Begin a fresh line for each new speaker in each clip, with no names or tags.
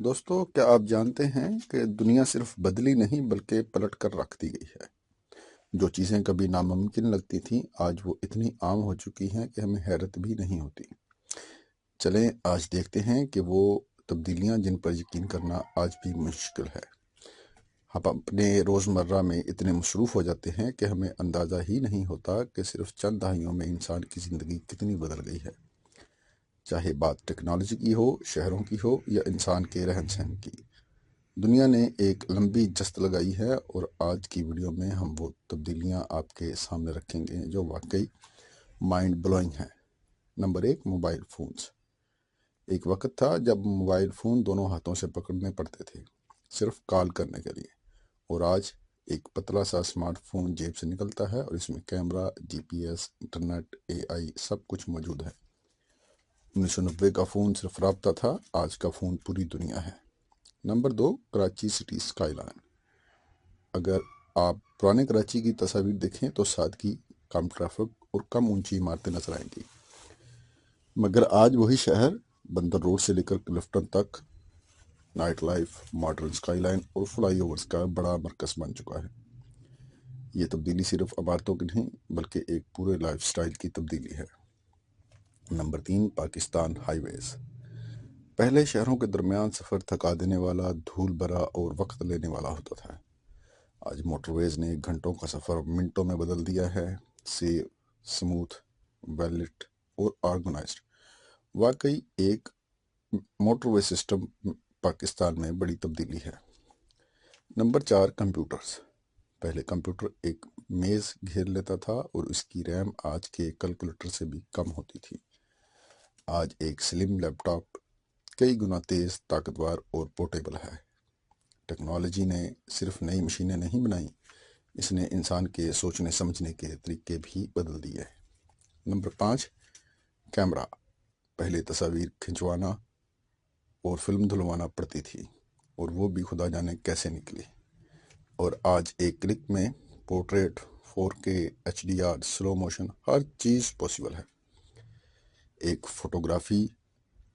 دوستو، کیا آپ جانتے ہیں کہ دنیا صرف بدلی نہیں بلکہ پلٹ کر رکھ دی گئی ہے۔ جو چیزیں کبھی ناممکن لگتی تھیں آج وہ اتنی عام ہو چکی ہیں کہ ہمیں حیرت بھی نہیں ہوتی۔ چلیں آج دیکھتے ہیں کہ وہ تبدیلیاں جن پر یقین کرنا آج بھی مشکل ہے۔ ہم اپنے روزمرہ میں اتنے مصروف ہو جاتے ہیں کہ ہمیں اندازہ ہی نہیں ہوتا کہ صرف چند دہائیوں میں انسان کی زندگی کتنی بدل گئی ہے۔ چاہے بات ٹیکنالوجی کی ہو، شہروں کی ہو یا انسان کے رہن سہن کی، دنیا نے ایک لمبی جست لگائی ہے اور آج کی ویڈیو میں ہم وہ تبدیلیاں آپ کے سامنے رکھیں گے جو واقعی مائنڈ بلوئنگ ہیں۔ Number 1، mobile phones. ایک وقت تھا جب موبائل فون دونوں ہاتھوں سے پکڑنے پڑتے تھے، صرف کال کرنے کے لیے، اور آج ایک پتلا سا اسمارٹ فون جیب سے نکلتا ہے اور اس میں کیمرہ، جی پی ایس، انٹرنیٹ، اے آئی سب کچھ موجود ہے۔ 1990 کا فون صرف رابطہ تھا، آج کا فون پوری دنیا ہے۔ Number 2، Karachi city sky line. اگر آپ پرانے کراچی کی تصاویر دیکھیں تو سادگی، کم ٹریفک اور کم اونچی عمارتیں نظر آئیں گی، مگر آج وہی شہر بندر روڈ سے لے کر کلفٹن تک night life, modern sky line اور فلائی اوورز کا بڑا مرکز بن چکا ہے۔ یہ تبدیلی صرف عمارتوں کی نہیں بلکہ ایک پورے لائف سٹائل کی تبدیلی ہے۔ نمبر 3، پاکستان ہائی ویز۔ پہلے شہروں کے درمیان سفر تھکا دینے والا، دھول بھرا اور وقت لینے والا ہوتا تھا۔ آج موٹر ویز نے گھنٹوں کا سفر منٹوں میں بدل دیا ہے۔ سیف، سموتھ، ویلٹ اور آرگنائزڈ۔ واقعی ایک موٹر وے سسٹم پاکستان میں بڑی تبدیلی ہے۔ Number 4، computers. پہلے کمپیوٹر ایک میز گھیر لیتا تھا اور اس کی ریم آج کے کیلکولیٹر سے بھی کم ہوتی تھی۔ آج ایک سلم لیپ ٹاپ کئی گنا تیز، طاقتور اور پورٹیبل ہے۔ ٹیکنالوجی نے صرف نئی مشینیں نہیں بنائیں، اس نے انسان کے سوچنے سمجھنے کے طریقے بھی بدل دیے۔ Number 5، camera. پہلے تصاویر کھنچوانا اور فلم دھلوانا پڑتی تھی اور وہ بھی خدا جانے کیسے نکلی، اور آج ایک کلک میں portrait, 4K، HDR، slow motion, ہر چیز پاسبل ہے۔ ایک فوٹوگرافی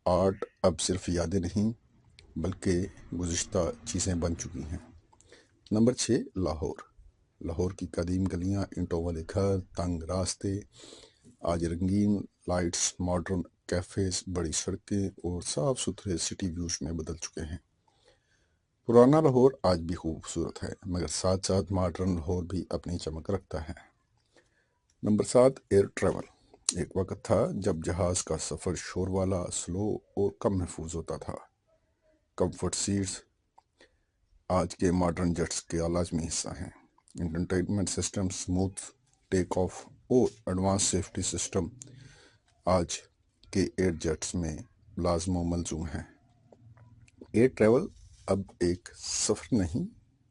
آرٹ اب صرف یادیں نہیں بلکہ گزشتہ چیزیں بن چکی ہیں۔ نمبر 6، لاہور۔ لاہور کی قدیم گلیاں، اینٹوں والے گھر، تنگ راستے، آج رنگین لائٹس، ماڈرن کیفیز، بڑی سڑکیں اور صاف ستھرے سٹی ویوز میں بدل چکے ہیں۔ پرانا لاہور آج بھی خوبصورت ہے، مگر ساتھ ساتھ ماڈرن لاہور بھی اپنی چمک رکھتا ہے۔ Number 7، air travel. ایک وقت تھا جب جہاز کا سفر شور والا، سلو اور کم محفوظ ہوتا تھا۔ کمفرٹ سیٹس آج کے ماڈرن جیٹس کے لازمی حصہ ہیں۔ Entertainment system, smooth take of اور ایڈوانس سیفٹی سسٹم آج کے ایئر جیٹس میں لازم و ملزوم ہیں۔ ایئر ٹریول اب ایک سفر نہیں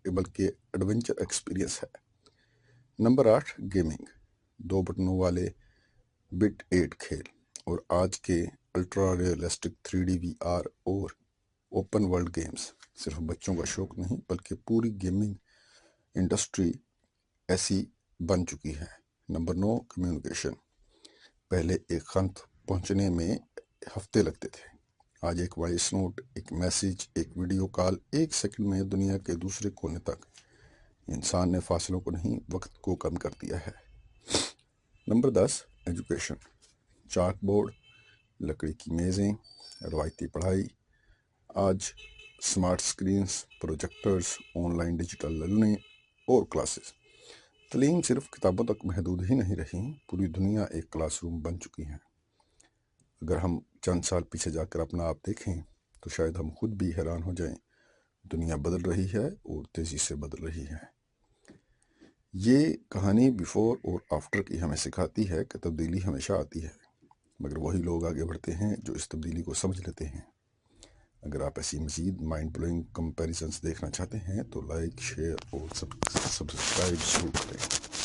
بلکہ ایڈونچر ایکسپیرینس ہے۔ Number 8، gaming. 2 بٹنوں والے بٹ 8 کھیل اور آج کے الٹرا ریئلسٹک 3D VR اور اوپن ورلڈ گیمز صرف بچوں کا شوق نہیں بلکہ پوری گیمنگ انڈسٹری ایسی بن چکی ہے۔ Number 9، communication. پہلے ایک خط پہنچنے میں ہفتے لگتے تھے، آج ایک وائس نوٹ، ایک میسیج، ایک ویڈیو کال، ایک سیکنڈ میں دنیا کے دوسرے کونے تک۔ انسان نے فاصلوں کو نہیں وقت کو کم کر دیا ہے۔ Number 10، education. چاک بورڈ، لکڑی کی میزیں، روایتی پڑھائی، آج smart screens, projectors, on line digital learning اور کلاسز۔ تعلیم صرف کتابوں تک محدود ہی نہیں رہی، پوری دنیا ایک کلاس روم بن چکی ہے۔ اگر ہم چند سال پیچھے جا کر اپنا آپ دیکھیں تو شاید ہم خود بھی حیران ہو جائیں۔ دنیا بدل رہی ہے اور تیزی سے بدل رہی ہے۔ یہ کہانی بیفور اور آفٹر کی ہمیں سکھاتی ہے کہ تبدیلی ہمیشہ آتی ہے، مگر وہی لوگ آگے بڑھتے ہیں جو اس تبدیلی کو سمجھ لیتے ہیں۔ اگر آپ ایسی مزید مائنڈ بلوئنگ کمپیریزنز دیکھنا چاہتے ہیں تو لائک، شیئر اور سبسکرائب ضرور کریں۔